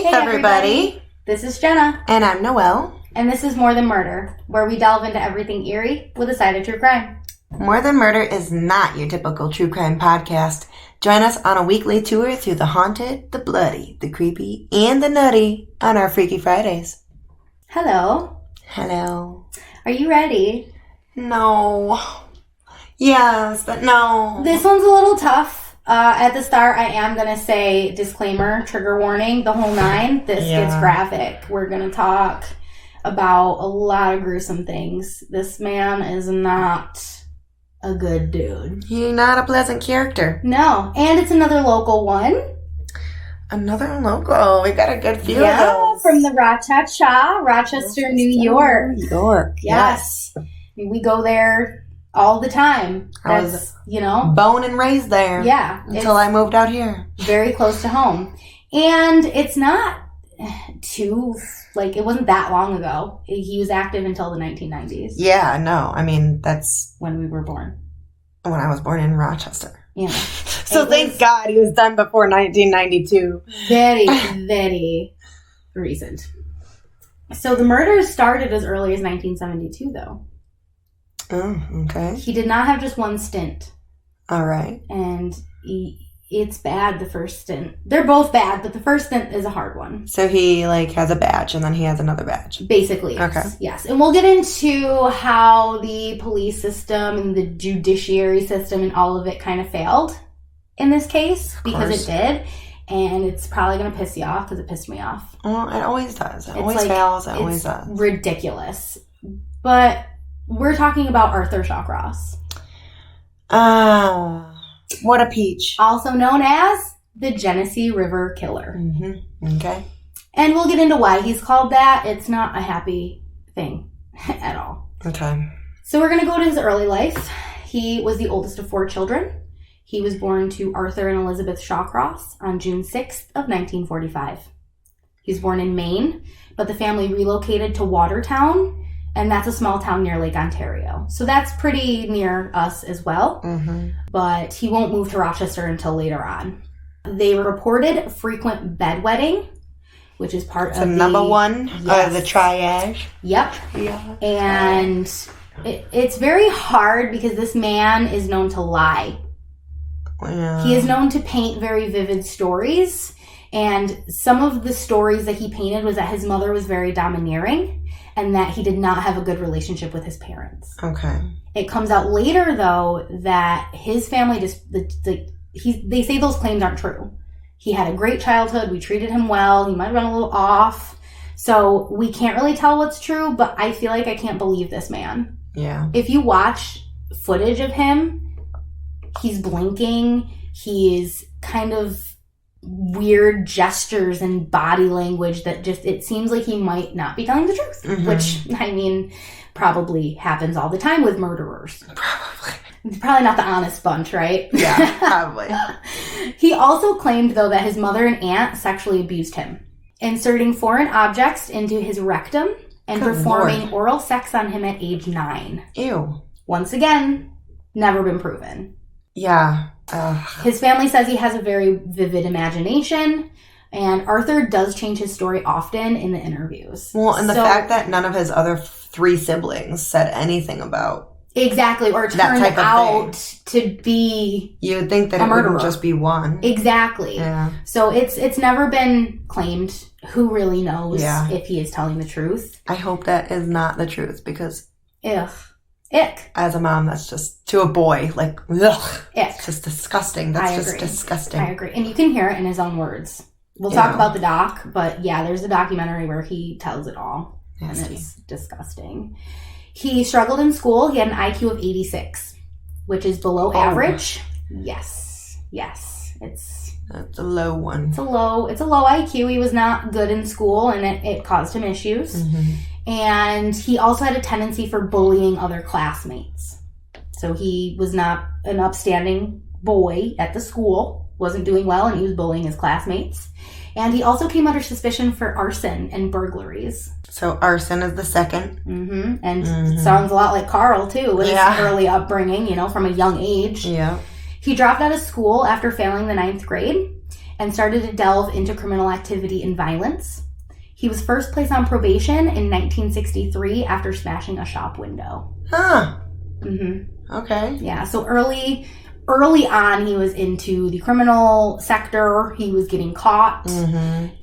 Hey everybody. This is Jenna. And I'm Noelle. And this is More Than Murder, where we delve into everything eerie with a side of true crime. More Than Murder is not your typical true crime podcast. Join us on a weekly tour through the haunted, the bloody, the creepy, and the nutty on our Freaky Fridays. Hello. Hello. Are you ready? No. Yes, but no. This one's a little tough. At the start, I am going to say disclaimer, trigger warning, the whole nine. This gets graphic. We're going to talk about a lot of gruesome things. This man is not a good dude. You're not a pleasant character. No. And it's another local one. Another local. We got a good few of those. From the Rochester, New York. New York. Yes. We go there all the time. I was, born and raised there. Yeah. Until I moved out here. Very close to home. And it's not it wasn't that long ago. He was active until the 1990s. Yeah, no. I mean, that's... when we were born. When I was born in Rochester. Yeah. So thank God he was done before 1992. Very, very recent. So the murders started as early as 1972, though. Oh, okay. He did not have just one stint. All right. And it's bad, the first stint. They're both bad, but the first stint is a hard one. So he, has a batch, and then he has another batch. Basically, yes. Okay. Yes. And we'll get into how the police system and the judiciary system and all of it kind of failed in this case. Because it did. And it's probably going to piss you off, because it pissed me off. Well, it always does. It always fails. It always does. Ridiculous. But we're talking about Arthur Shawcross. What a peach. Also known as the Genesee River Killer. Mm-hmm. Okay. And we'll get into why he's called that. It's not a happy thing at all. Okay. So we're going to go to his early life. He was the oldest of 4 children. He was born to Arthur and Elizabeth Shawcross on June 6th of 1945. He was born in Maine, but the family relocated to Watertown, and that's a small town near Lake Ontario. So that's pretty near us as well. Mm-hmm. But he won't move to Rochester until later on. They reported frequent bedwetting, which is part of the... number one? Yes. The triad? Yep. Yeah. And it's very hard because this man is known to lie. Yeah. He is known to paint very vivid stories. And some of the stories that he painted was that his mother was very domineering and that he did not have a good relationship with his parents. Okay. It comes out later, though, that his family they say those claims aren't true. He had a great childhood. We treated him well. He might have been a little off. So we can't really tell what's true, but I feel like I can't believe this man. Yeah. If you watch footage of him, he's blinking. He's kind of weird gestures and body language that just, it seems like he might not be telling the truth, which, probably happens all the time with murderers. Probably not the honest bunch, right? Yeah, probably. He also claimed, though, that his mother and aunt sexually abused him, inserting foreign objects into his rectum and performing oral sex on him at age 9. Ew. Once again, never been proven. Yeah. His family says he has a very vivid imagination, and Arthur does change his story often in the interviews. Well, and the fact that none of his other 3 siblings said anything about exactly, or turned out to be you would think that it wouldn't just be one. Exactly. Yeah. So it's never been claimed. Who really knows if he is telling the truth? I hope that is not the truth, because Ick. As a mom, that's just, to a boy, ugh. Ick. It's just disgusting. That's just disgusting. I agree. And you can hear it in his own words. We'll talk about the doc, but there's a documentary where he tells it all. Nasty. And it's disgusting. He struggled in school. He had an IQ of 86, which is below average. Yes. It's a low one. It's a low IQ. He was not good in school, and it caused him issues. Mm-hmm. And he also had a tendency for bullying other classmates. So he was not an upstanding boy at the school, wasn't doing well, and he was bullying his classmates. And he also came under suspicion for arson and burglaries. So arson is the second. Mm-hmm. And sounds a lot like Carl, too, with his early upbringing, from a young age. Yeah. He dropped out of school after failing the 9th grade. and started to delve into criminal activity and violence. He was first placed on probation in 1963 after smashing a shop window. Huh. Mm-hmm. Okay. Yeah, so early on, he was into the criminal sector. He was getting caught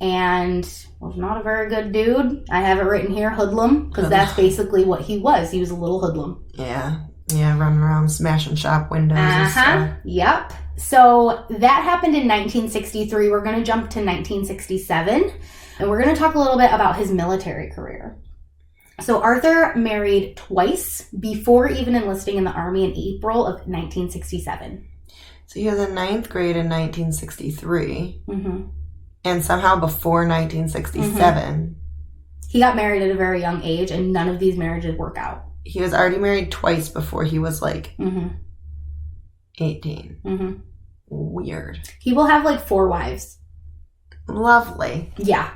and was not a very good dude. I have it written here, hoodlum, because that's basically what he was. He was a little hoodlum. Yeah, running around smashing shop windows and stuff. Yep. So that happened in 1963. We're going to jump to 1967, and we're going to talk a little bit about his military career. So Arthur married twice before even enlisting in the Army in April of 1967. So he was in 9th grade in 1963. Mm-hmm. And somehow before 1967. He got married at a very young age, and none of these marriages work out. He was already married twice before he was 18. Mm-hmm. Weird. He will have 4 wives. Lovely. Yeah.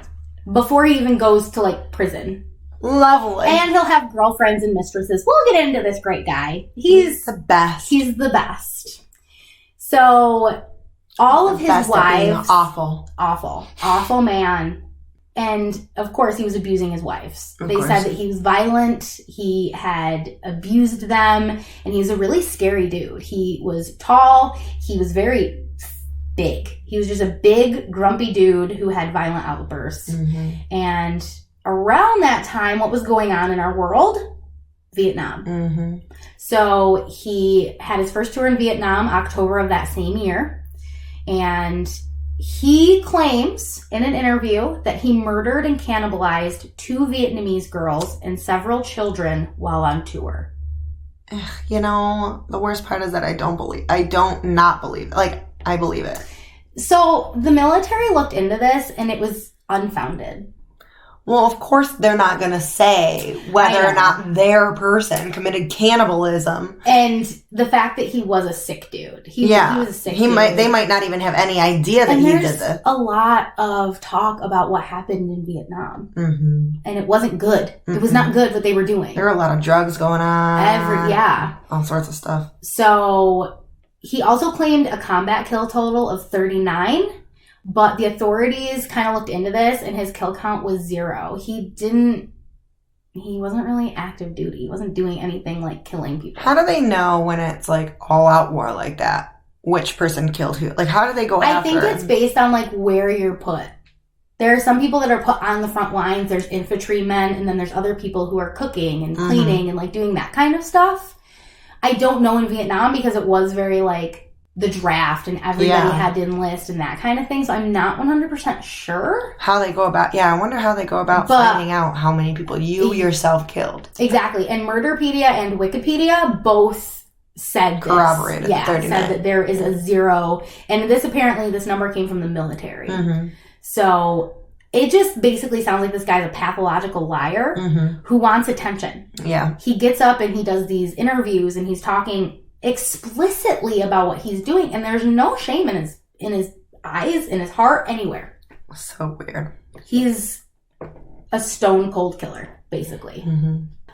Before he even goes to prison. Lovely. And he'll have girlfriends and mistresses. We'll get into this great guy. He's the best. He's the best. So all of his wives, awful man. And of course he was abusing his wives. They said that he was violent, he had abused them, and he was a really scary dude. He was tall, he was very big. He was just a big, grumpy dude who had violent outbursts. And around that time, what was going on in our world? Vietnam. So he had his first tour in Vietnam, October of that same year. And he claims in an interview that he murdered and cannibalized 2 Vietnamese girls and several children while on tour. The worst part is that I don't believe it. I believe it. So the military looked into this and it was unfounded. Well, of course they're not going to say whether or not their person committed cannibalism. And the fact that he was a sick dude. He was a sick dude. They might not even have any idea that he did this. There's a lot of talk about what happened in Vietnam. And it wasn't good. It was not good what they were doing. There were a lot of drugs going on. All sorts of stuff. So he also claimed a combat kill total of 39. But the authorities kind of looked into this, and his kill count was 0. He wasn't really active duty. He wasn't doing anything like killing people. How do they know when it's all out war like that? Which person killed who? How do they go after? I think it's based on where you're put. There are some people that are put on the front lines. There's infantrymen, and then there's other people who are cooking and cleaning and doing that kind of stuff. I don't know in Vietnam because it was very the draft and everybody had to enlist and that kind of thing. So I'm not 100% sure. How they go about, I wonder how they go about finding out how many people you yourself killed. Exactly. And Murderpedia and Wikipedia both said corroborated. This. Yeah, 39. Said that there is a 0. And this number came from the military. So it just basically sounds like this guy's a pathological liar who wants attention. Yeah. He gets up and he does these interviews and he's talking explicitly about what he's doing, and there's no shame in his eyes, in his heart, anywhere. So weird. He's a stone cold killer, basically.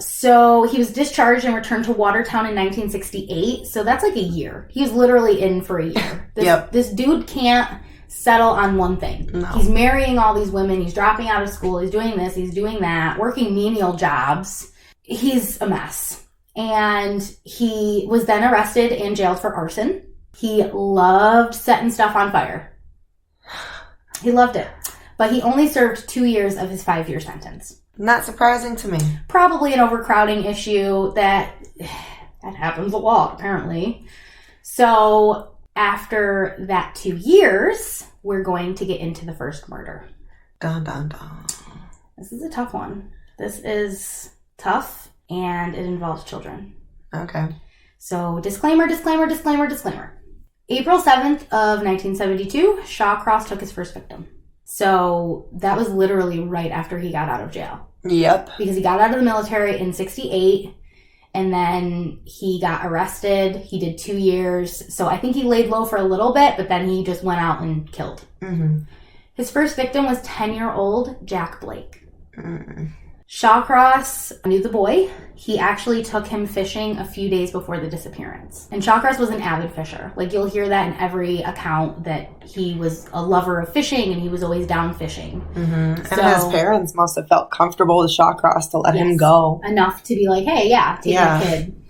So he was discharged and returned to Watertown in 1968. So that's a year. He was literally in for a year. This dude can't settle on one thing. No. He's marrying all these women. He's dropping out of school. He's doing this. He's doing that. Working menial jobs. He's a mess. And he was then arrested and jailed for arson. He loved setting stuff on fire. He loved it. But he only served 2 years of his 5-year sentence. Not surprising to me. Probably an overcrowding issue that happens a lot, apparently. So after that 2 years, we're going to get into the first murder. Dun, dun, dun. This is a tough one. This is tough. And it involves children. Okay. So, disclaimer. April 7th of 1972, Shawcross took his first victim. So, that was literally right after he got out of jail. Yep. Because he got out of the military in 68, and then he got arrested. He did 2 years. So, I think he laid low for a little bit, but then he just went out and killed. His first victim was 10-year-old Jack Blake. Shawcross knew the boy. He actually took him fishing a few days before the disappearance. And Shawcross was an avid fisher. Like, you'll hear that in every account, that he was a lover of fishing and he was always down fishing. And his parents must have felt comfortable with Shawcross to let him go. Enough to be like, hey, take your kid.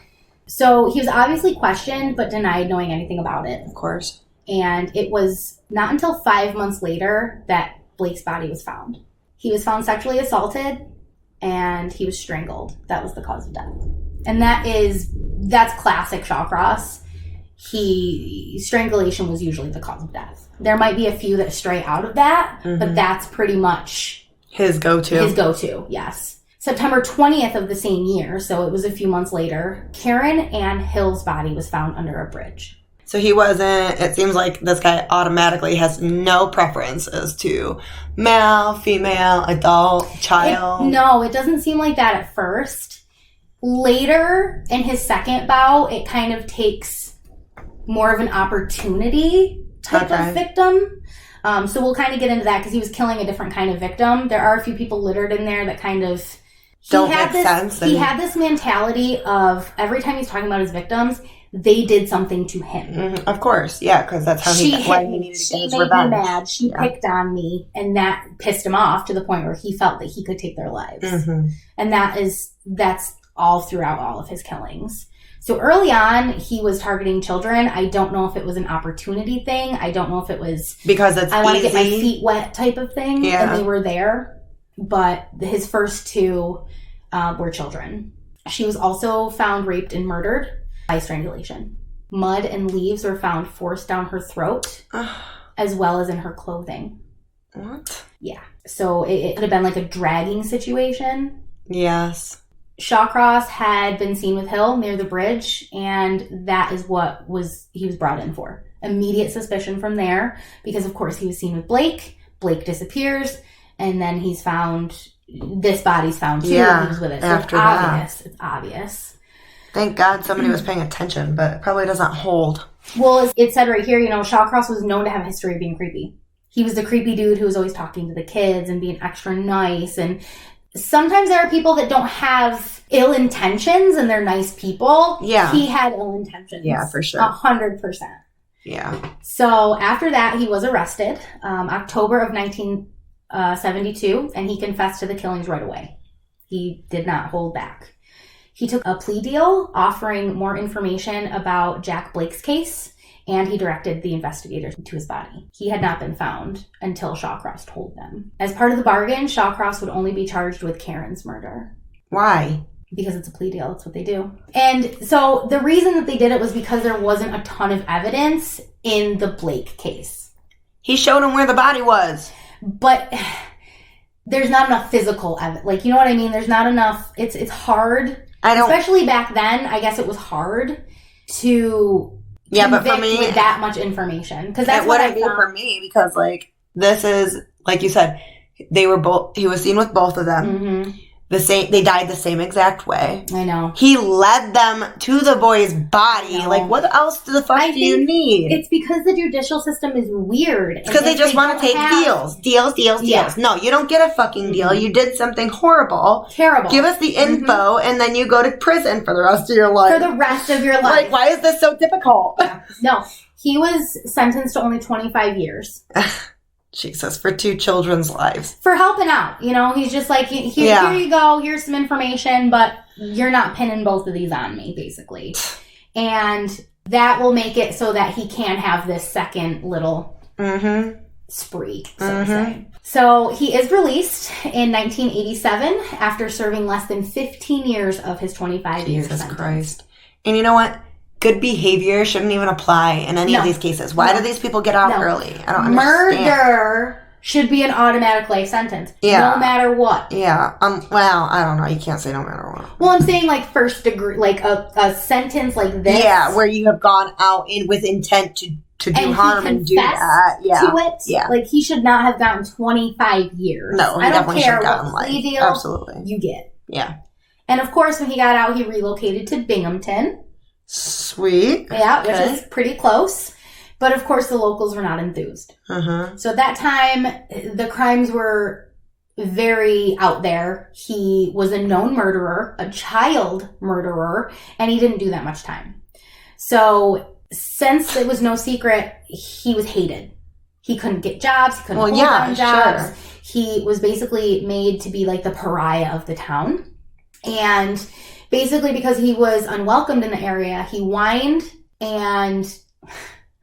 So he was obviously questioned, but denied knowing anything about it. Of course. And it was not until 5 months later that Blake's body was found. He was found sexually assaulted, and he was strangled. That was the cause of death. And that's classic Shawcross. Strangulation was usually the cause of death. There might be a few that stray out of that, but that's pretty much his go-to. Yes. September 20th of the same year, so it was a few months later, Karen Ann Hill's body was found under a bridge. So it seems like this guy automatically has no preference as to male, female, adult, child. No, it doesn't seem like that at first. Later, in his second bout, it kind of takes more of an opportunity type of victim. So we'll kind of get into that because he was killing a different kind of victim. There are a few people littered in there that kind of... Don't make sense. He had this mentality of every time he's talking about his victims, they did something to him. Of course, yeah, because that's how he needed to get his revenge. She made me mad. She picked on me, and that pissed him off to the point where he felt that he could take their lives. And that's all throughout all of his killings. So early on, he was targeting children. I don't know if it was an opportunity thing. I don't know if it was because it's I want to get my feet wet type of thing, and they were there. But his first two were children. She was also found raped and murdered by strangulation. Mud and leaves were found forced down her throat, as well as in her clothing. What? Yeah. So it could have been like a dragging situation. Yes. Shawcross had been seen with Hill near the bridge, and that is what he was brought in for. Immediate suspicion from there, because of course he was seen with Blake. Blake disappears, and then he's found... This body's found too. Yeah, he was with it. So after it's obvious. Thank God somebody was paying attention, but it probably doesn't hold. Well, it said right here, Shawcross was known to have a history of being creepy. He was the creepy dude who was always talking to the kids and being extra nice. And sometimes there are people that don't have ill intentions and they're nice people. Yeah. He had ill intentions. Yeah, for sure. 100%. Yeah. So after that, he was arrested, October of 1972, and he confessed to the killings right away. He did not hold back. He took a plea deal offering more information about Jack Blake's case, and he directed the investigators to his body. He had not been found until Shawcross told them. As part of the bargain, Shawcross would only be charged with Karen's murder. Why? Because it's a plea deal. That's what they do. And so the reason that they did it was because there wasn't a ton of evidence in the Blake case. He showed him where the body was. But there's not enough physical evidence. Like, you know what I mean? There's not enough. It's hard. Especially back then, I guess it was hard to but for me, with that much information. Because that's what I do for me. Because this is, like you said, he was seen with both of them. Mm-hmm. They died the same exact way. I know. He led them to the boy's body. What else do you need? It's because the judicial system is weird. Because they just want to take deals. Yeah. No, you don't get a fucking deal. You did something horrible. Terrible. Give us the info, and then you go to prison for the rest of your life. For the rest of your life. Why is this so difficult? Yeah. No. He was sentenced to only 25 years. Jesus, for 2 children's lives. For helping out. He's just like, here you go, here's some information, but you're not pinning both of these on me, basically. And that will make it so that he can have this second little spree, so to say. So he is released in 1987 after serving less than 15 years of his 25 years sentence. Jesus Christ. And you know what? Good behavior shouldn't even apply in any of these cases. Why do these people get out early? I don't understand. Murder should be an automatic life sentence. Yeah. No matter what. Yeah. Well, I don't know. You can't say no matter what. Well, I'm saying first degree, a sentence like this. Yeah, where you have gone out with intent to do harm and do that. Yeah. To it. Yeah. He should not have gotten 25 years. No, he definitely should have gotten life. Deal Absolutely. You get. Yeah. And of course, when he got out, he relocated to Binghamton. Sweet. Yeah, which is pretty close. But of course, the locals were not enthused. So at that time, the crimes were very out there. He was a known murderer, a child murderer, and he didn't do that much time. So since it was no secret, he was hated. He couldn't get jobs. He couldn't hold down jobs. Sure. He was basically made to be like the pariah of the town. And basically because he was unwelcomed in the area, he whined and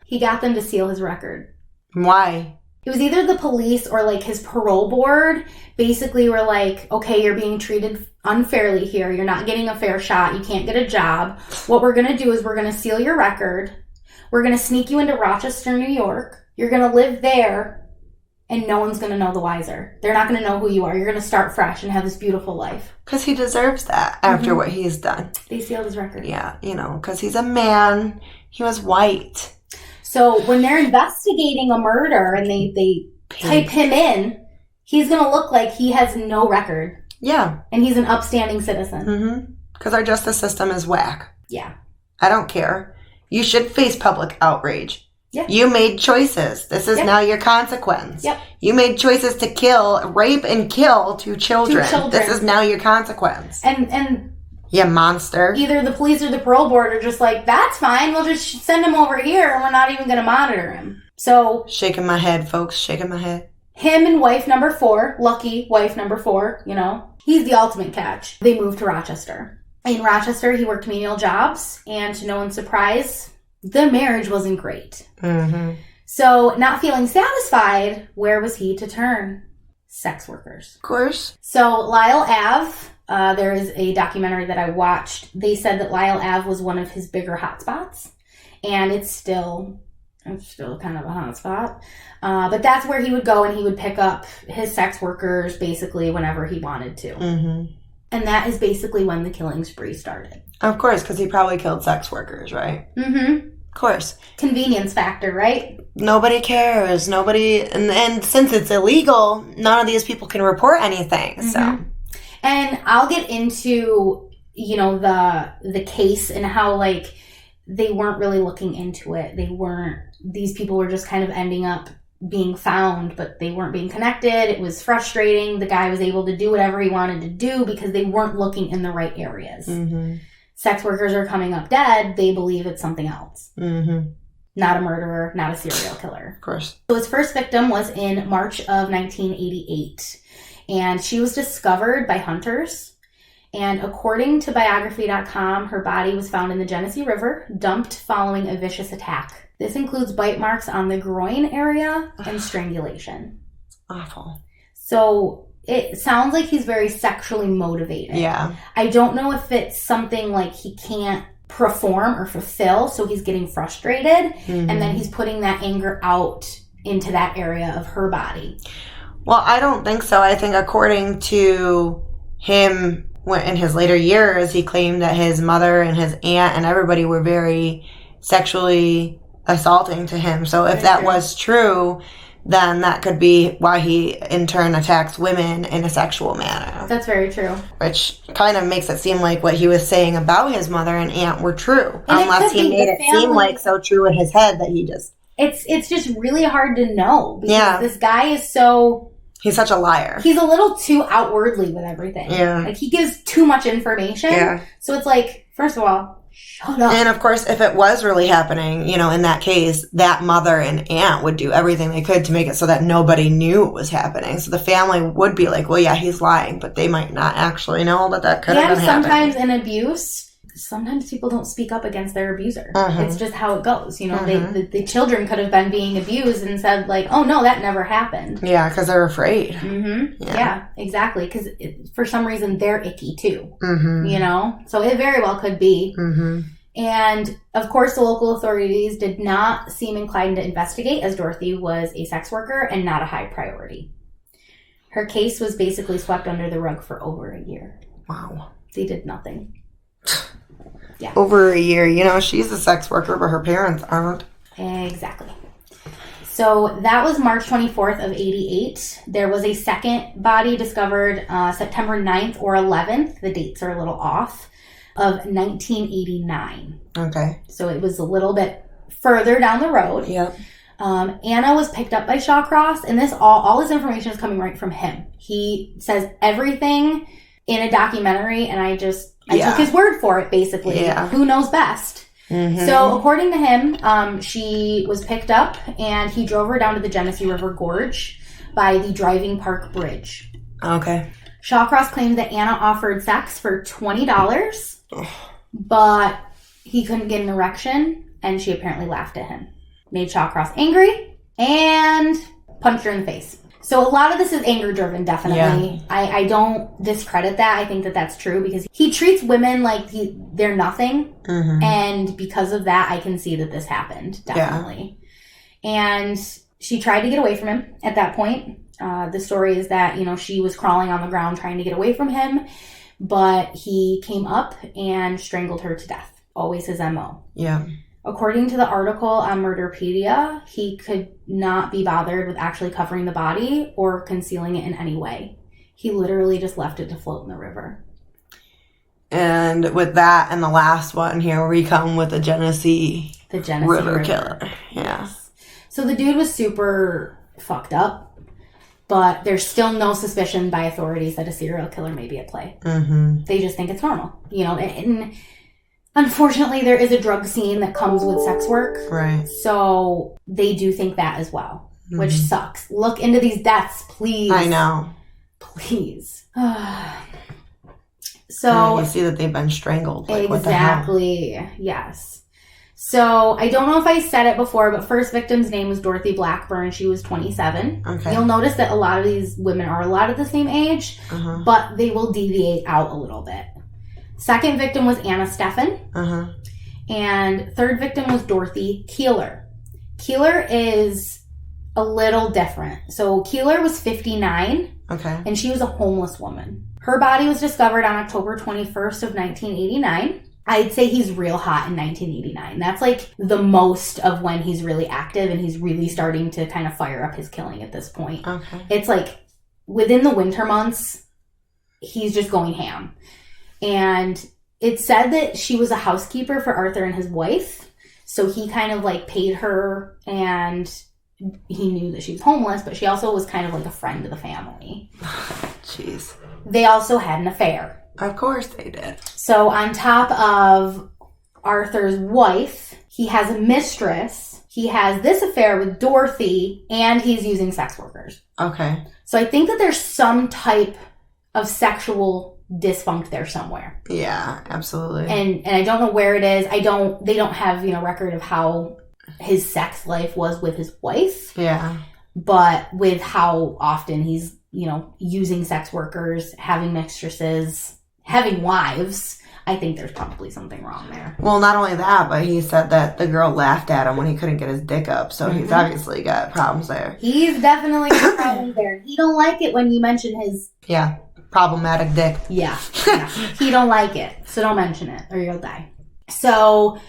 he got them to seal his record. Why? It was either the police or like his parole board basically were like, okay, you're being treated unfairly here. You're not getting a fair shot. You can't get a job. What we're going to do is we're going to seal your record. We're going to sneak you into Rochester, New York. You're going to live there and no one's going to know the wiser. They're not going to know who you are. You're going to start fresh and have this beautiful life. Because he deserves that after what he's done. They sealed his record. Yeah, because he's a man. He was white. So when they're investigating a murder and they type him in, he's going to look like he has no record. Yeah. And he's an upstanding citizen. Mm-hmm. Because our justice system is whack. Yeah. I don't care. You should face public outrage. Yeah. You made choices. This is now your consequence. Yep. You made choices to rape and kill two children. This is now your consequence. And you monster. Either the police or the parole board are just like, that's fine. We'll just send him over here and we're not even going to monitor him. So. Shaking my head, folks. Shaking my head. Him and wife number 4, lucky wife number 4, he's the ultimate catch. They moved to Rochester. In Rochester, he worked menial jobs, and to no one's surprise, the marriage wasn't great. Mm-hmm. So, not feeling satisfied, where was he to turn? Sex workers. Of course. So, Lyle Ave, there is a documentary that I watched. They said that Lyle Ave was one of his bigger hotspots, and it's still kind of a hotspot. But that's where he would go, and he would pick up his sex workers basically whenever he wanted to. Mm-hmm. And that is basically when the killing spree started. Of course, because he probably killed sex workers, right? Mm-hmm. Of course. Convenience factor, right? Nobody cares. And since it's illegal, none of these people can report anything. Mm-hmm. So. And I'll get into, the case and how, like, they weren't really looking into it. These people were just kind of ending up being found, but they weren't being connected. It was frustrating. The guy was able to do whatever he wanted to do because they weren't looking in the right areas. Mm-hmm. Sex workers are coming up dead. They believe it's something else. Mm-hmm. Not a murderer, not a serial killer. Of course. So his first victim was in March of 1988, and she was discovered by hunters. And according to biography.com, her body was found in the Genesee River, dumped following a vicious attack. This includes bite marks on the groin area and strangulation. Awful. So it sounds like he's very sexually motivated. Yeah. I don't know if it's something like he can't perform or fulfill, so he's getting frustrated, and then he's putting that anger out into that area of her body. Well, I don't think so. I think according to him, in his later years, he claimed that his mother and his aunt and everybody were very sexually assaulting to him. So if that was true, then that could be why he in turn attacks women in a sexual manner. That's very true. Which kind of makes it seem like what he was saying about his mother and aunt were true. And unless he made it seem like so true in his head that he just... It's just really hard to know. Because this guy is so... He's such a liar. He's a little too outwardly with everything. Yeah. Like, he gives too much information. Yeah. So it's like, first of all, shut up. And of course, if it was really happening, in that case, that mother and aunt would do everything they could to make it so that nobody knew it was happening. So the family would be like, well, yeah, he's lying, but they might not actually know that could have been happening. Sometimes in abuse, sometimes people don't speak up against their abuser. Mm-hmm. It's just how it goes. The children could have been being abused and said, like, oh, no, that never happened. Yeah, because they're afraid. Mm-hmm. Yeah, exactly. Because for some reason, they're icky, too. Mm-hmm. So it very well could be. Mm-hmm. And, of course, the local authorities did not seem inclined to investigate, as Dorothy was a sex worker and not a high priority. Her case was basically swept under the rug for over a year. Wow. They did nothing. Yeah. Over a year. She's a sex worker, but her parents aren't. Exactly. So that was March 24th of 88. There was a second body discovered September 9th or 11th. The dates are a little off. Of 1989. Okay. So it was a little bit further down the road. Yep. Anna was picked up by Shawcross, and all this information is coming right from him. He says everything in a documentary, and I took his word for it, basically. Yeah. Who knows best? Mm-hmm. So according to him, she was picked up, and he drove her down to the Genesee River Gorge by the Driving Park Bridge. Okay. Shawcross claimed that Anna offered sex for $20, but he couldn't get an erection, and she apparently laughed at him. Made Shawcross angry and punched her in the face. So a lot of this is anger-driven, definitely. Yeah. I don't discredit that. I think that that's true because he treats women like they're nothing. Mm-hmm. And because of that, I can see that this happened, definitely. Yeah. And she tried to get away from him at that point. The story is that, she was crawling on the ground trying to get away from him, but he came up and strangled her to death. Always his MO. Yeah. According to the article on Murderpedia, he could not be bothered with actually covering the body or concealing it in any way. He literally just left it to float in the river. And with that and the last one, here we come with the Genesee River Killer. Yeah. So the dude was super fucked up, but there's still no suspicion by authorities that a serial killer may be at play. Mm-hmm. They just think it's normal, and unfortunately, there is a drug scene that comes with sex work. Right. So they do think that as well, which sucks. Look into these deaths, please. I know. Please. So you see that they've been strangled. Like, exactly. What the hell? Yes. So I don't know if I said it before, but first victim's name was Dorothy Blackburn. She was 27. Okay. You'll notice that a lot of these women are a lot of the same age, but they will deviate out a little bit. Second victim was Anna Steffen. And third victim was Dorothy Keeler. Keeler is a little different. So Keeler was 59. Okay. And she was a homeless woman. Her body was discovered on October 21st of 1989. I'd say he's real hot in 1989. That's like the most of when he's really active and he's really starting to kind of fire up his killing at this point. Okay. It's like within the winter months, he's just going ham. And it said that she was a housekeeper for Arthur and his wife. So he kind of like paid her and he knew that she was homeless, but she also was kind of like a friend of the family. Jeez. They also had an affair. Of course they did. So on top of Arthur's wife, he has a mistress. He has this affair with Dorothy, and he's using sex workers. Okay. So I think that there's some type of sexual dysfunction there somewhere. Yeah, absolutely. And I don't know where it is. They don't have, record of how his sex life was with his wife. Yeah. But with how often he's, using sex workers, having mistresses, having wives, I think there's probably something wrong there. Well, not only that, but he said that the girl laughed at him when he couldn't get his dick up, so he's obviously got problems there. He's definitely got problems there. He don't like it when you mention his... Yeah, problematic dick. Yeah. He don't like it, so don't mention it, or you'll die. So,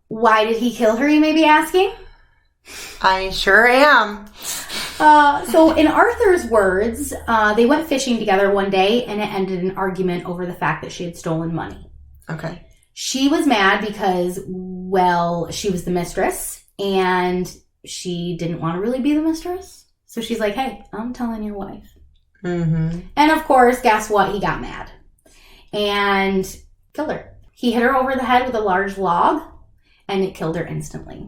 why did he kill her, you may be asking? I sure am. So in Arthur's words, they went fishing together one day and it ended in an argument over the fact that she had stolen money. Okay. She was mad because, she was the mistress and she didn't want to really be the mistress. So she's like, hey, I'm telling your wife. Mm-hmm. And of course, guess what? He got mad and killed her. He hit her over the head with a large log and it killed her instantly.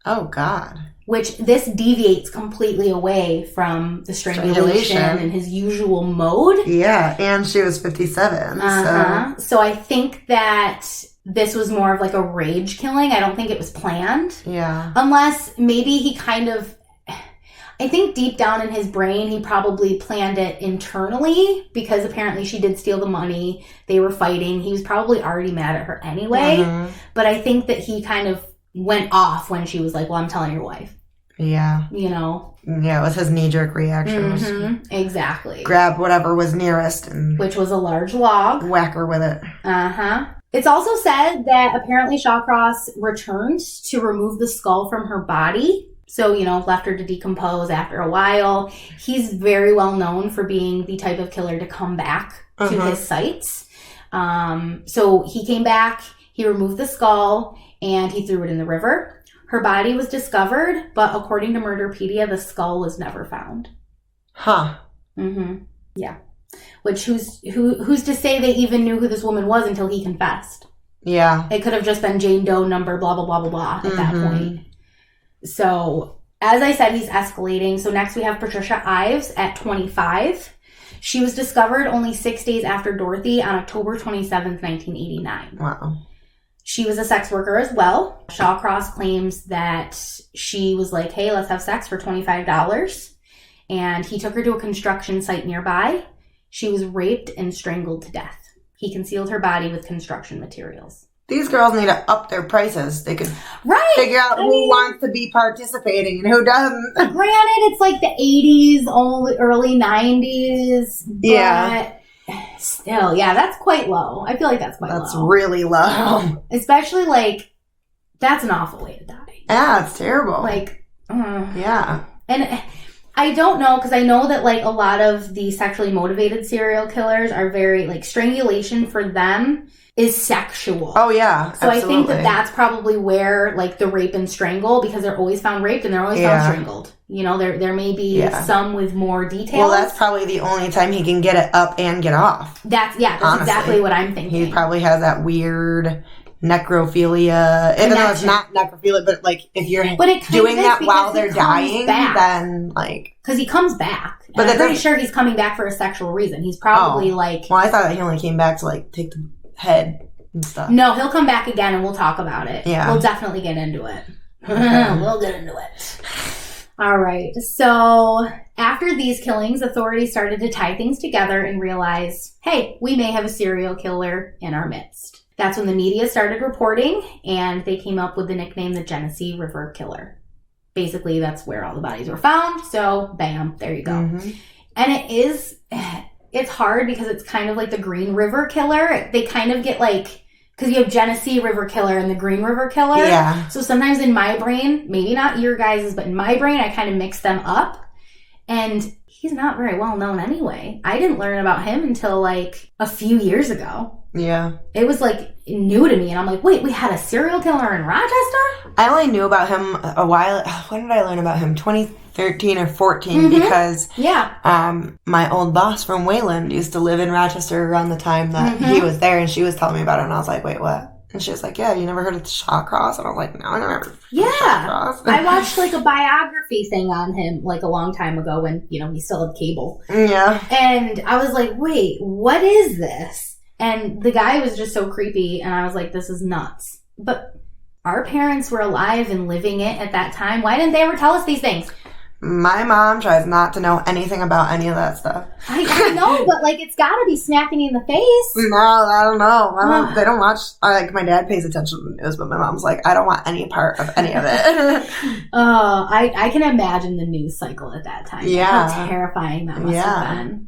Oh, God. Which this deviates completely away from the strangulation and his usual mode. Yeah, and she was 57. So I think that this was more of like a rage killing. I don't think it was planned. Yeah. Unless maybe he I think deep down in his brain, he probably planned it internally because apparently she did steal the money. They were fighting. He was probably already mad at her anyway. But I think that he kind of went off when she was like, well, I'm telling your wife. Yeah. Yeah, it was his knee-jerk reaction. Exactly. Grab whatever was nearest. Which was a large log. Whack her with it. It's also said that apparently Shawcross returned to remove the skull from her body. So, left her to decompose after a while. He's very well known for being the type of killer to come back to his sites. So he came back, he removed the skull, and he threw it in the river. Her body was discovered, but according to Murderpedia, the skull was never found. Huh. Mm-hmm. Yeah. Which, who's to say they even knew who this woman was until he confessed? Yeah. It could have just been Jane Doe number blah, blah, blah, blah, blah at that point. So, as I said, he's escalating. So next we have Patricia Ives at 25. She was discovered only 6 days after Dorothy on October 27th, 1989. Wow. She was a sex worker as well. Shawcross claims that she was like, hey, let's have sex for $25. And he took her to a construction site nearby. She was raped and strangled to death. He concealed her body with construction materials. These girls need to up their prices. They could figure out who wants to be participating and who doesn't. Granted, it's like the 80s, early 90s. Yeah. But still, yeah, that's quite low. I feel like that's quite low. That's really low. Especially, like, that's an awful way to die. Yeah, it's terrible. Like, yeah. And I don't know, because I know that, like, a lot of the sexually motivated serial killers are very, like, strangulation for them is sexual. Oh, yeah, so absolutely. I think that that's probably where, like, the rape and strangle, because they're always found raped and they're always found strangled. You know, there may be some with more details. Well, that's probably the only time he can get it up and get off. That's exactly what I'm thinking. He probably has that weird necrophilia. Even though it's not necrophilia, but, like, if you're doing that while they're dying, then, like... Because he comes back. But I'm pretty sure he's coming back for a sexual reason. He's probably, like... Well, I thought he only came back to, like, take the head and stuff. No, he'll come back again and we'll talk about it. Yeah. We'll definitely get into it. We'll get into it. All right. So after these killings, authorities started to tie things together and realize, hey, we may have a serial killer in our midst. That's when the media started reporting, and they came up with the nickname the Genesee River Killer. Basically, that's where all the bodies were found. So, bam, there you go. Mm-hmm. And it's hard because it's kind of like the Green River Killer. They kind of get like, because you have Genesee River Killer and the Green River Killer. Yeah. So sometimes in my brain, maybe not your guys's, but in my brain, I kind of mix them up. And he's not very well known anyway. I didn't learn about him until like a few years ago. Yeah. It was like new to me. And I'm like, wait, we had a serial killer in Rochester? I only knew about him a while. When did I learn about him? 2013 or 14, because my old boss from Wayland used to live in Rochester around the time that he was there, and she was telling me about it, and I was like, wait, what? And she was like, yeah, you never heard of Shawcross? And I was like, no, I never heard of Shawcross. I watched like a biography thing on him like a long time ago when, you know, he still had cable. Yeah. And I was like, wait, what is this? And the guy was just so creepy, and I was like, this is nuts. But our parents were alive and living it at that time. Why didn't they ever tell us these things? My mom tries not to know anything about any of that stuff. I know, but like it's got to be smacking you in the face. No, I don't know. My mom, they don't watch. Like my dad pays attention to the news, but my mom's like, I don't want any part of any of it. I can imagine the news cycle at that time. Yeah, how terrifying that must have been.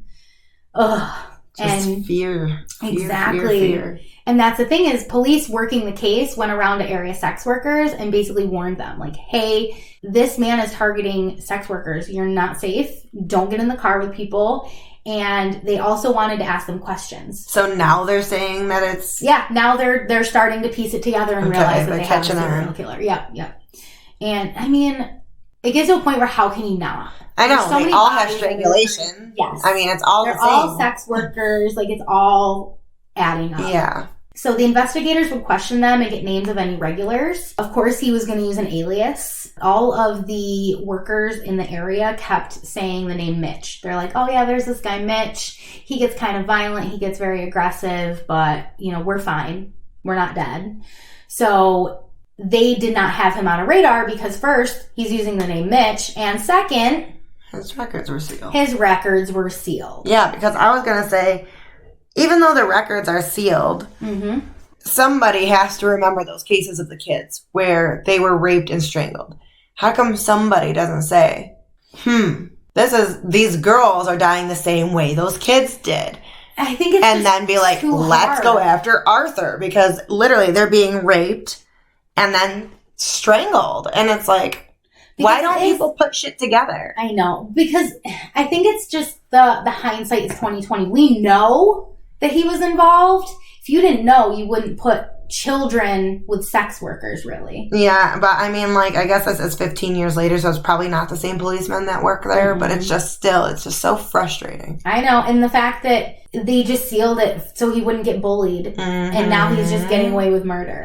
Ugh. Just fear. Exactly. Fear. And that's the thing is police working the case went around to area sex workers and basically warned them like, hey, this man is targeting sex workers. You're not safe. Don't get in the car with people. And they also wanted to ask them questions. So now they're saying that it's... Yeah, now they're starting to piece it together and realize that they have a serial killer. Yep. And I mean, it gets to a point where how can you not? I know, so they all have strangulation. Yes. I mean, it's all They're the same. all sex workers. Like, it's all adding up. Yeah. So the investigators would question them and get names of any regulars. Of course, he was going to use an alias. All of the workers in the area kept saying the name Mitch. They're like, oh yeah, there's this guy Mitch. He gets kind of violent. He gets very aggressive, but, you know, we're fine. We're not dead. So they did not have him on a radar because first, he's using the name Mitch, and second... His records were sealed. Yeah, because I was going to say, even though the records are sealed, somebody has to remember those cases of the kids where they were raped and strangled. How come somebody doesn't say, these girls are dying the same way those kids did? I think it's and then be like, let's go after Arthur, because literally they're being raped and then strangled. And it's like, why don't people put shit together? I know, because I think it's just the hindsight is 2020. We know that he was involved. If you didn't know, you wouldn't put children with sex workers, really. Yeah, but I mean, like, I guess it's 15 years later, so it's probably not the same policemen that work there, but it's just so frustrating. I know, and the fact that they just sealed it so he wouldn't get bullied, and now he's just getting away with murder.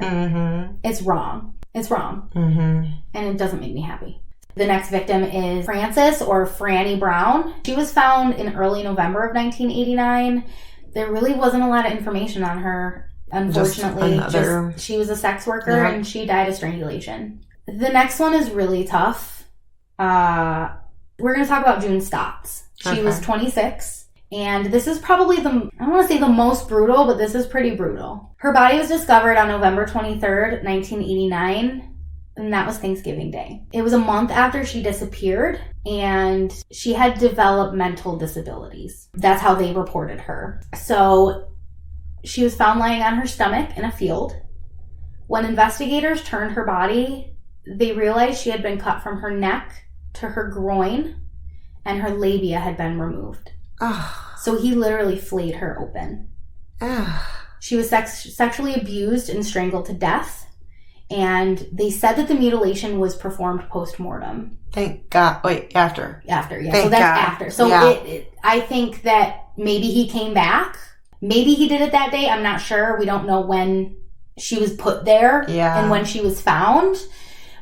It's wrong. It's wrong. And it doesn't make me happy. The next victim is Frances, or Franny Brown. She was found in early November of 1989. There really wasn't a lot of information on her, unfortunately. She was a sex worker, and she died of strangulation. The next one is really tough. We're going to talk about June Stotts. She was 26, and this is probably I don't want to say the most brutal, but this is pretty brutal. Her body was discovered on November 23rd, 1989, and that was Thanksgiving Day. It was a month after she disappeared, and she had developmental disabilities. That's how they reported her. So she was found lying on her stomach in a field. When investigators turned her body, they realized she had been cut from her neck to her groin, and her labia had been removed. So he literally flayed her open. She was sexually abused and strangled to death. And they said that the mutilation was performed post-mortem. Thank God. Wait, after. After, yeah. Thank so that's God. after. So I think that maybe he came back. Maybe he did it that day. I'm not sure. We don't know when she was put there and when she was found.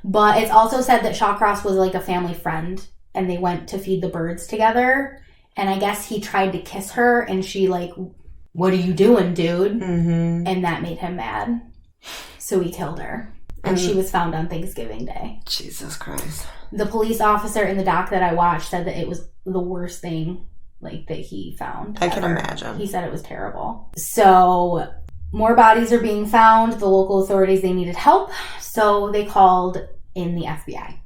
But it's also said that Shawcross was like a family friend, and they went to feed the birds together. And I guess he tried to kiss her, and she like, "What are you doing, dude?" And that made him mad. So he killed her. And she was found on Thanksgiving Day. Jesus Christ. The police officer in the doc that I watched said that it was the worst thing like that he found. I can imagine. He said it was terrible. So more bodies are being found. The local authorities, they needed help. So they called in the FBI.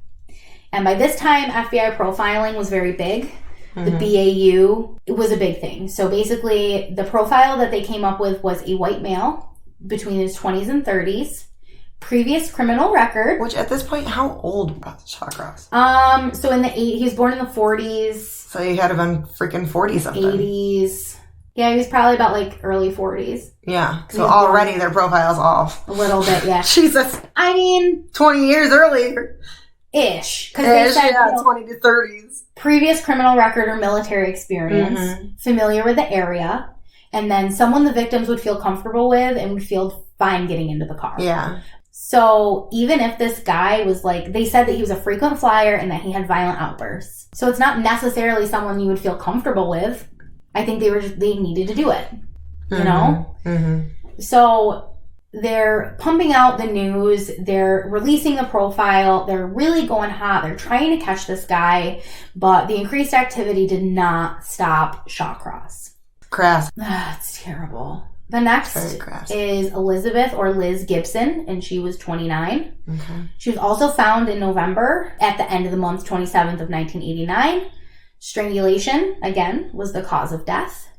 And by this time, FBI profiling was very big. The BAU was a big thing. So basically, the profile that they came up with was a white male between his 20s and 30s. Previous criminal record. Which at this point, how old was Shawcross? So he was born in the 40s. So he had to have been freaking 40 something. 80s. Yeah, he was probably about like early 40s. Yeah. So already their profile's off. A little bit, yeah. Jesus. I mean, 20 years earlier. Ish. Because they said, 20 to 30s. Previous criminal record or military experience. Familiar with the area. And then someone the victims would feel comfortable with and would feel fine getting into the car. Yeah. So even if this guy was like, they said that he was a frequent flyer and that he had violent outbursts. So it's not necessarily someone you would feel comfortable with. I think they needed to do it, you know? So they're pumping out the news. They're releasing the profile. They're really going hot. They're trying to catch this guy, but the increased activity did not stop Shawcross. Crass. It's terrible. The next is Elizabeth, or Liz Gibson, and she was 29. Okay. She was also found in November at the end of the month, 27th of 1989. Strangulation, again, was the cause of death.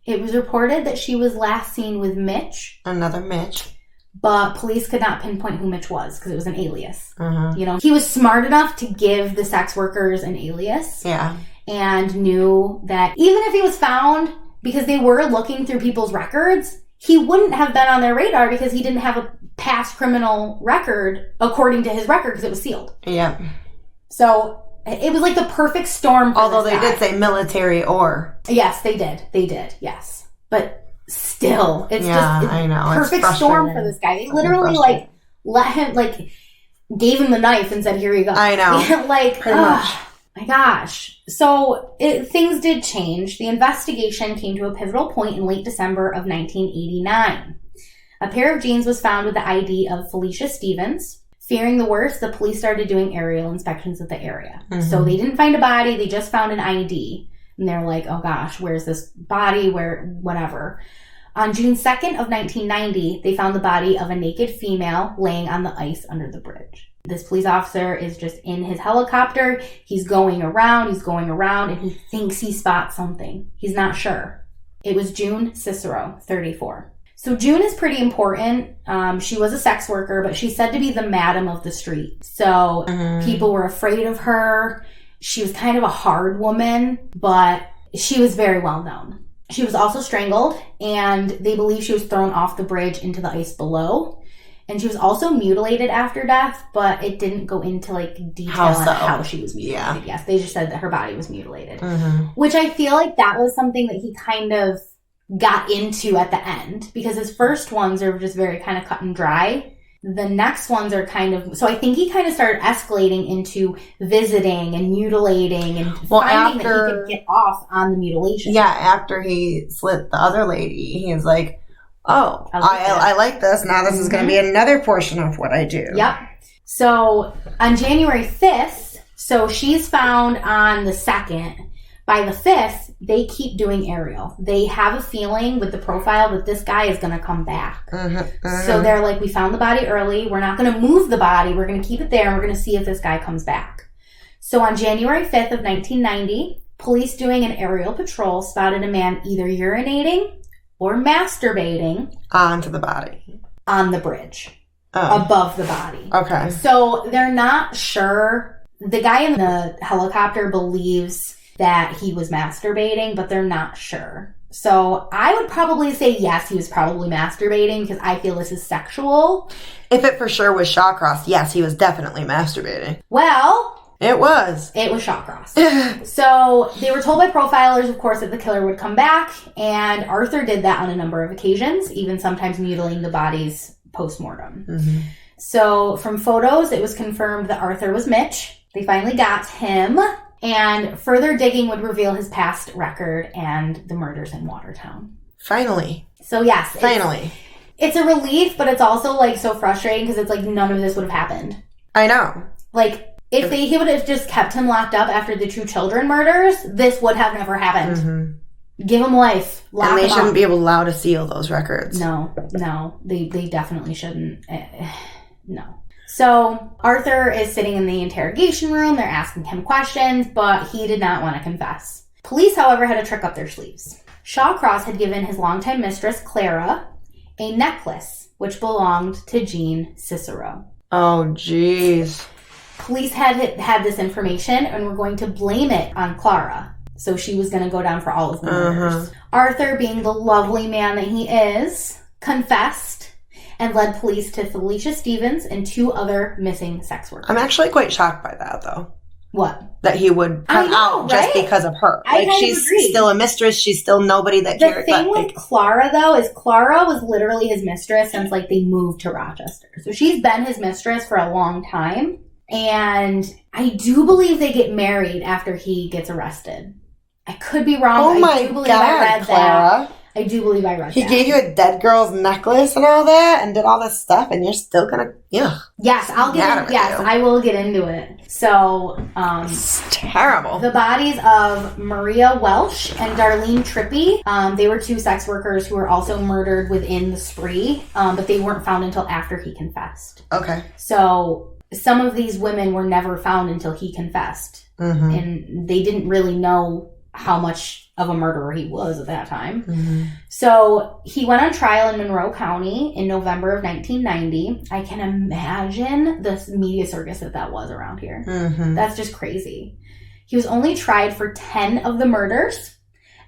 It was reported that she was last seen with Mitch. Another Mitch. But police could not pinpoint who Mitch was because it was an alias. You know, he was smart enough to give the sex workers an alias. Yeah. And knew that even if he was found, because they were looking through people's records, he wouldn't have been on their radar because he didn't have a past criminal record according to his record because it was sealed. Yeah. So it was like the perfect storm for Although this they guy. did say military or. Yes, they did. They did, yes. But still, it's I know. Perfect storm for this guy. They literally like let him, like, gave him the knife and said, "Here you go." I know. Like, pretty much. My gosh. So things did change. The investigation came to a pivotal point in late December of 1989. A pair of jeans was found with the ID of Felicia Stevens. Fearing the worst, the police started doing aerial inspections of the area. So they didn't find a body, they just found an ID. And they're like, oh gosh, where's this body? Whatever. On June 2nd of 1990, they found the body of a naked female laying on the ice under the bridge. This police officer is just in his helicopter. He's going around, and he thinks he spots something. He's not sure. It was June Cicero, 34. So June is pretty important. She was a sex worker, but she's said to be the madam of the street. So people were afraid of her. She was kind of a hard woman, but she was very well known. She was also strangled, and they believe she was thrown off the bridge into the ice below. And she was also mutilated after death, but it didn't go into like detail on how she was mutilated. Yes, they just said that her body was mutilated. Which I feel like that was something that he kind of got into at the end, because his first ones are just very kind of cut and dry. The next ones are kind of, so I think he kind of started escalating into visiting and mutilating and finding that he could get off on the mutilation. Yeah, after he slit the other lady, he was like, oh, I like this. Now this is going to be another portion of what I do. Yep. So on January 5th, so she's found on the 2nd. By the 5th, they keep doing aerial. They have a feeling with the profile that this guy is going to come back. So they're like, we found the body early. We're not going to move the body. We're going to keep it there, and we're going to see if this guy comes back. So on January 5th of 1990, police doing an aerial patrol spotted a man either urinating or masturbating onto the body. On the bridge. Above the body. Okay. So they're not sure. The guy in the helicopter believes that he was masturbating, but they're not sure. So I would probably say yes, he was probably masturbating, because I feel this is sexual. If it for sure was Shawcross, yes, he was definitely masturbating. Well, it was Shawcross. So they were told by profilers, of course, that the killer would come back, and Arthur did that on a number of occasions, even sometimes mutilating the bodies post-mortem. So from photos, it was confirmed that Arthur was Mitch. They finally got him. And further digging would reveal his past record and the murders in Watertown. Finally. So yes. Finally. It's a relief, but it's also like so frustrating, because it's like none of this would have happened. I know. Like, if he would have just kept him locked up after the 2 children murders, this would have never happened. Give him life. Lock and they him shouldn't up. be allowed to seal those records. No. They definitely shouldn't. No. So Arthur is sitting in the interrogation room. They're asking him questions, but he did not want to confess. Police, however, had a trick up their sleeves. Shawcross had given his longtime mistress, Clara, a necklace which belonged to Jean Cicero. Oh, jeez. Police had this information and were going to blame it on Clara. So she was going to go down for all of the murders. Arthur, being the lovely man that he is, confessed and led police to Felicia Stevens and 2 other missing sex workers. I'm actually quite shocked by that, though. What? That he would come out just because of her. Like, she's still a mistress. She's still nobody that cares. The thing with Clara, though, is Clara was literally his mistress since, like, they moved to Rochester. So she's been his mistress for a long time. And I do believe they get married after he gets arrested. I could be wrong. Oh my God, I read Clara. That. I do believe I read that. He gave you a dead girl's necklace and all that and did all this stuff, and you're still gonna, Yes, I will get into it. So, it's terrible. The bodies of Maria Welsh and Darlene Trippi, they were 2 sex workers who were also murdered within the spree, but they weren't found until after he confessed. Okay. So, some of these women were never found until he confessed. And they didn't really know how much of a murderer he was at that time. So he went on trial in Monroe County in November of 1990. I can imagine the media circus that was around here. That's just crazy. He was only tried for 10 of the murders,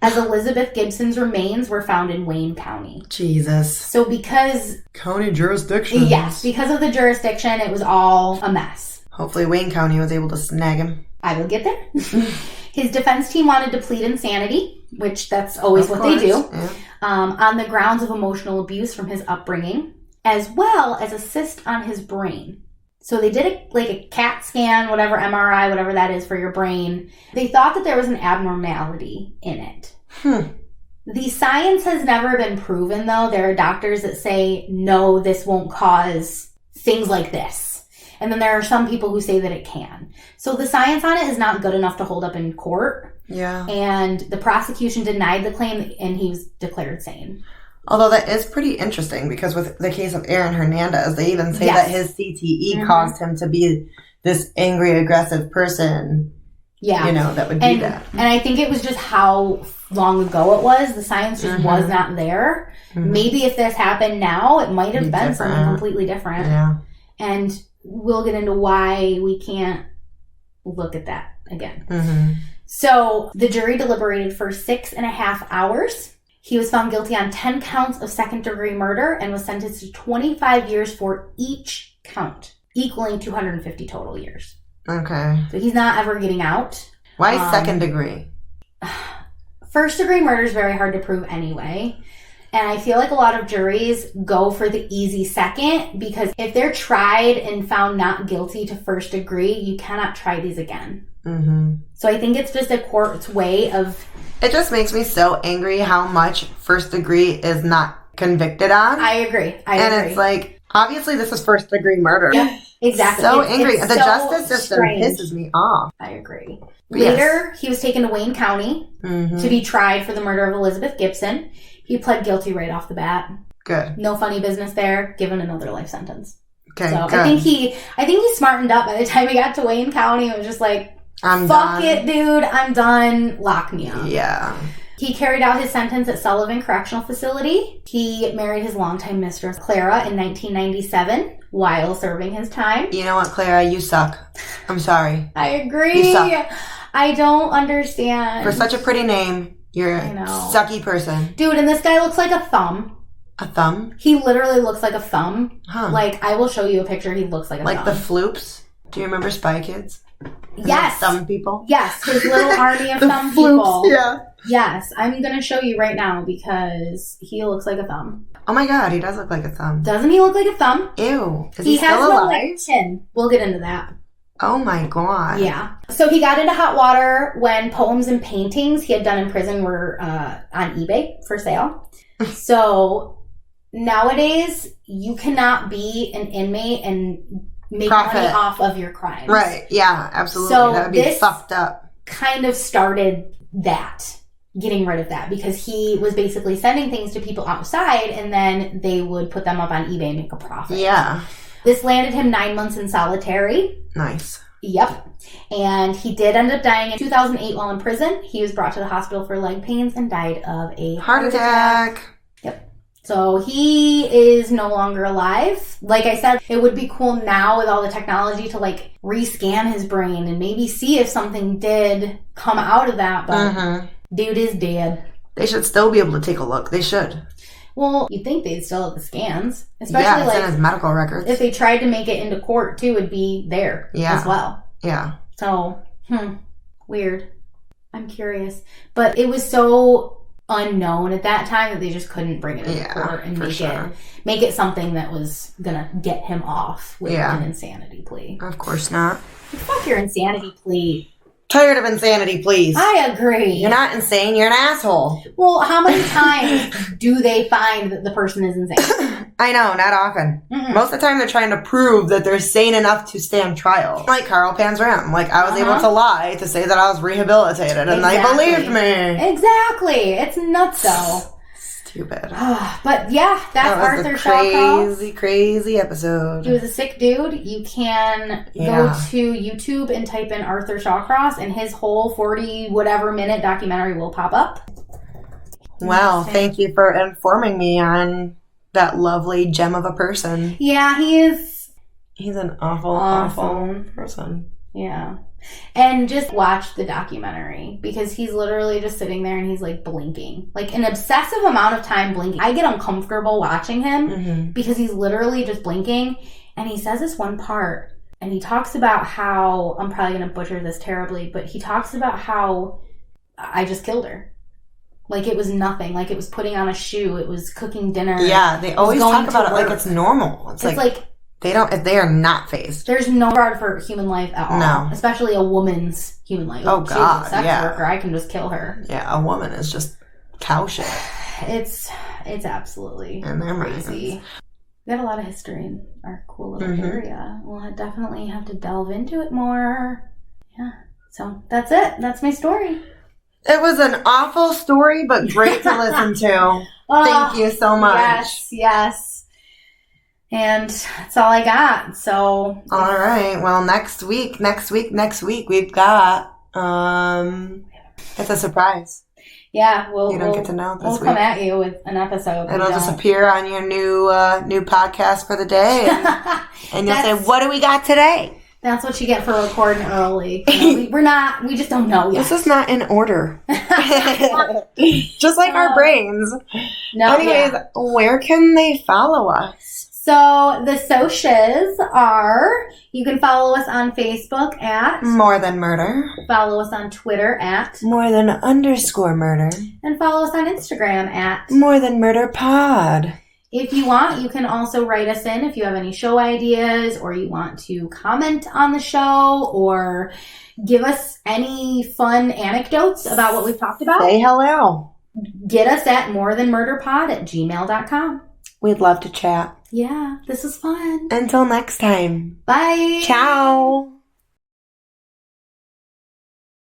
as Elizabeth Gibson's remains were found in Wayne County. Jesus. So because... County jurisdiction. Yes, because of the jurisdiction, it was all a mess. Hopefully Wayne County was able to snag him. I will get there. His defense team wanted to plead insanity, which that's always what they do, on the grounds of emotional abuse from his upbringing, as well as a cyst on his brain. So they did a CAT scan, whatever, MRI, whatever that is for your brain. They thought that there was an abnormality in it. The science has never been proven, though. There are doctors that say, no, this won't cause things like this. And then there are some people who say that it can. So the science on it is not good enough to hold up in court. Yeah. And the prosecution denied the claim, and he was declared sane. Although that is pretty interesting, because with the case of Aaron Hernandez, they even say that his CTE caused him to be this angry, aggressive person. Yeah. That would do that. And I think it was just how long ago it was. The science just was not there. Maybe if this happened now, it might have been something completely different. Yeah. And we'll get into why we can't look at that again. So the jury deliberated for 6.5 hours, He was found guilty on 10 counts of second-degree murder and was sentenced to 25 years for each count, equaling 250 total years. Okay. So he's not ever getting out. Why second degree? First-degree murder is very hard to prove anyway. And I feel like a lot of juries go for the easy second because if they're tried and found not guilty to first degree, you cannot try these again. Mm-hmm. So I think it's just a court's way of... It just makes me so angry how much first degree is not convicted on. I agree. And it's like, obviously this is first degree murder. Yeah, exactly. So angry. The so justice system strange. Pisses me off. I agree. Later, he was taken to Wayne County to be tried for the murder of Elizabeth Gibson. He pled guilty right off the bat. Good. No funny business there. Given another life sentence. Okay. So good. I think he smartened up by the time he got to Wayne County. It was just like, fuck done. It, dude. I'm done. Lock me up. Yeah. He carried out his sentence at Sullivan Correctional Facility. He married his longtime mistress, Clara, in 1997 while serving his time. You know what, Clara? You suck. I'm sorry. I agree. You suck. I don't understand. For such a pretty name, you're a sucky person. Dude, and this guy looks like a thumb. A thumb? He literally looks like a thumb. Huh. Like, I will show you a picture. He looks like a thumb. Like the Floops? Do you remember Spy Kids? Yes. Thumb people? Yes, his little army of thumb people. Yeah. Yes, I'm going to show you right now because he looks like a thumb. Oh my god, he does look like a thumb. Doesn't he look like a thumb? Ew. Is he still alive? He has no chin. We'll get into that. Oh my god. Yeah. So he got into hot water when poems and paintings he had done in prison were on eBay for sale. So nowadays, you cannot be an inmate and make money off of your crimes. Right. Yeah, absolutely. So that would be fucked up. Kind of started that. Getting rid of that because he was basically sending things to people outside and then they would put them up on eBay and make a profit. Yeah. This landed him 9 months in solitary. Nice. Yep. And he did end up dying in 2008 while in prison. He was brought to the hospital for leg pains and died of a heart attack. Yep. So he is no longer alive. Like I said, it would be cool now with all the technology to like rescan his brain and maybe see if something did come out of that. But dude is dead. They should still be able to take a look. They should. Well, you'd think they'd still have the scans. Especially it's in his medical records. If they tried to make it into court, too, it'd be there as well. Yeah. So, weird. I'm curious. But it was so unknown at that time that they just couldn't bring it into court and make it something that was going to get him off with an insanity plea. Of course not. Fuck your insanity plea. Tired of insanity, please. I agree. You're not insane. You're an asshole. Well, how many times do they find that the person is insane? I know, not often. Mm-mm. Most of the time, they're trying to prove that they're sane enough to stand trial. Like Carl Panzram. Like, I was able to lie to say that I was rehabilitated, and they believed me. Exactly. It's nuts, though. Stupid. But yeah, that's Arthur Shawcross. Crazy episode. He was a sick dude. You can go to YouTube and type in Arthur Shawcross and his whole 40-whatever minute documentary will pop up. Wow, thank you for informing me on that lovely gem of a person. Yeah, he's an awful person. Yeah. And just watch the documentary because he's literally just sitting there and he's like blinking. Like an obsessive amount of time blinking. I get uncomfortable watching him because he's literally just blinking. And he says this one part and he talks about how, I'm probably going to butcher this terribly, but he talks about how I just killed her. Like it was nothing. Like it was putting on a shoe. It was cooking dinner. Yeah, they always talk about it like it's normal. It's like they are not phased. There's no regard for human life at all. No. Especially a woman's human life. Oh, God, she's a sex worker. I can just kill her. Yeah, a woman is just cow shit. It's absolutely crazy. We got a lot of history in our cool little area. We'll definitely have to delve into it more. Yeah. So, that's it. That's my story. It was an awful story, but great to listen to. Thank you so much. Yes. And that's all I got. So all right. Well, next week we've got it's a surprise. Yeah, you don't get to know this week. We'll come at you with an episode. It'll just appear on your new podcast for the day, and you'll say, "What do we got today?" That's what you get for recording early. We just don't know yet. This is not in order. Just like our brains. No, Anyways, where can they follow us? So the socials are, you can follow us on Facebook at More Than Murder. Follow us on Twitter at More Than _murder. And follow us on Instagram at More Than Murder Pod. If you want, you can also write us in if you have any show ideas or you want to comment on the show or give us any fun anecdotes about what we've talked about. Say hello. Get us at morethanmurderpod@gmail.com. We'd love to chat. Yeah, this is fun. Until next time. Bye. Ciao.